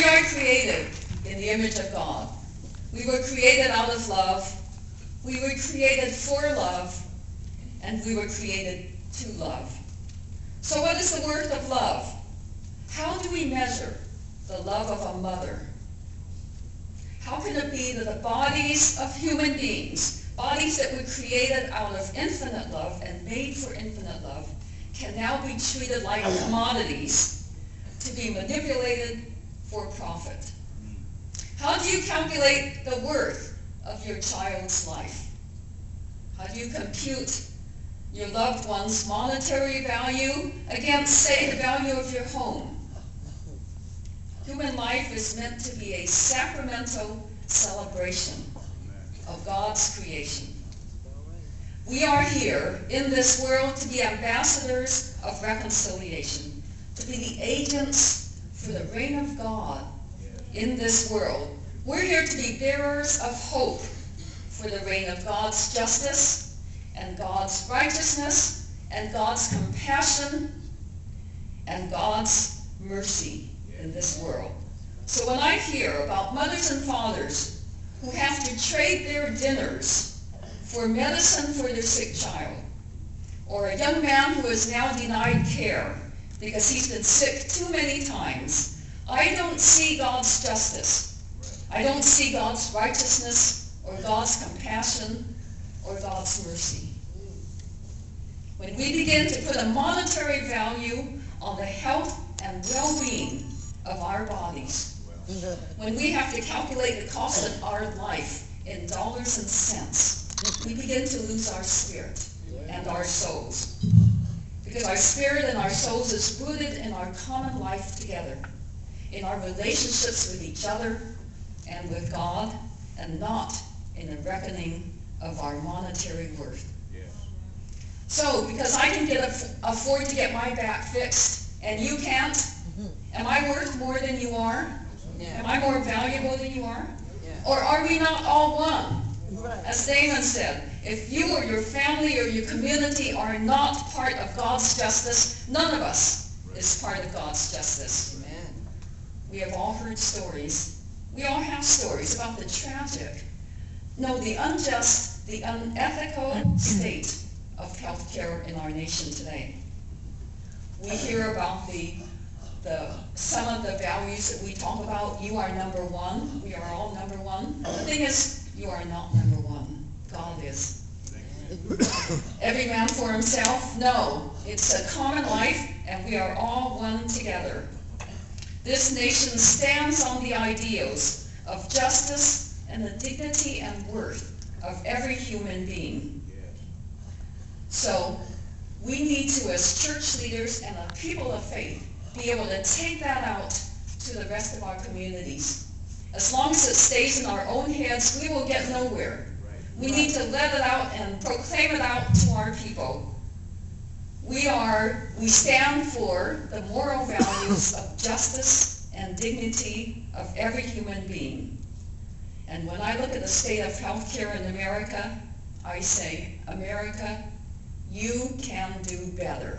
We are created in the image of God. We were created out of love. We were created for love. And we were created to love. So what is the worth of love? How do we measure the love of a mother? How can it be that the bodies of human beings, bodies that were created out of infinite love and made for infinite love, can now be treated like commodities to be manipulated for profit? How do you calculate the worth of your child's life? How do you compute your loved one's monetary value against, say, the value of your home? Human life is meant to be a sacramental celebration of God's creation. We are here in this world to be ambassadors of reconciliation, to be the agents for the reign of God in this world. We're here to be bearers of hope for the reign of God's justice and God's righteousness and God's compassion and God's mercy in this world. So when I hear about mothers and fathers who have to trade their dinners for medicine for their sick child, or a young man who is now denied care because he's been sick too many times, I don't see God's justice. I don't see God's righteousness or God's compassion or God's mercy. When we begin to put a monetary value on the health and well-being of our bodies, when we have to calculate the cost of our life in dollars and cents, we begin to lose our spirit and our souls. Because our spirit and our souls is rooted in our common life together, in our relationships with each other and with God, and not in a reckoning of our monetary worth. So, because I can afford to get my back fixed and you can't, am I worth more than you are? Am I more valuable than you are? Or are we not all one? As Damon said, if you or your family or your community are not part of God's justice, none of us is part of God's justice. We have all heard stories. We all have stories about the tragic, no, the unjust, the unethical state of health care in our nation today. We hear about some of the values that we talk about. You are number one. We are all number one. The thing is, you are not number one. God is. Every man for himself? No. It's a common life, and we are all one together. This nation stands on the ideals of justice and the dignity and worth of every human being. So, we need to, as church leaders and a people of faith, be able to take that out to the rest of our communities. As long as it stays in our own heads, we will get nowhere. We need to let it out and proclaim it out to our people. We stand for the moral values of justice and dignity of every human being. And when I look at the state of health care in America, I say, America, you can do better.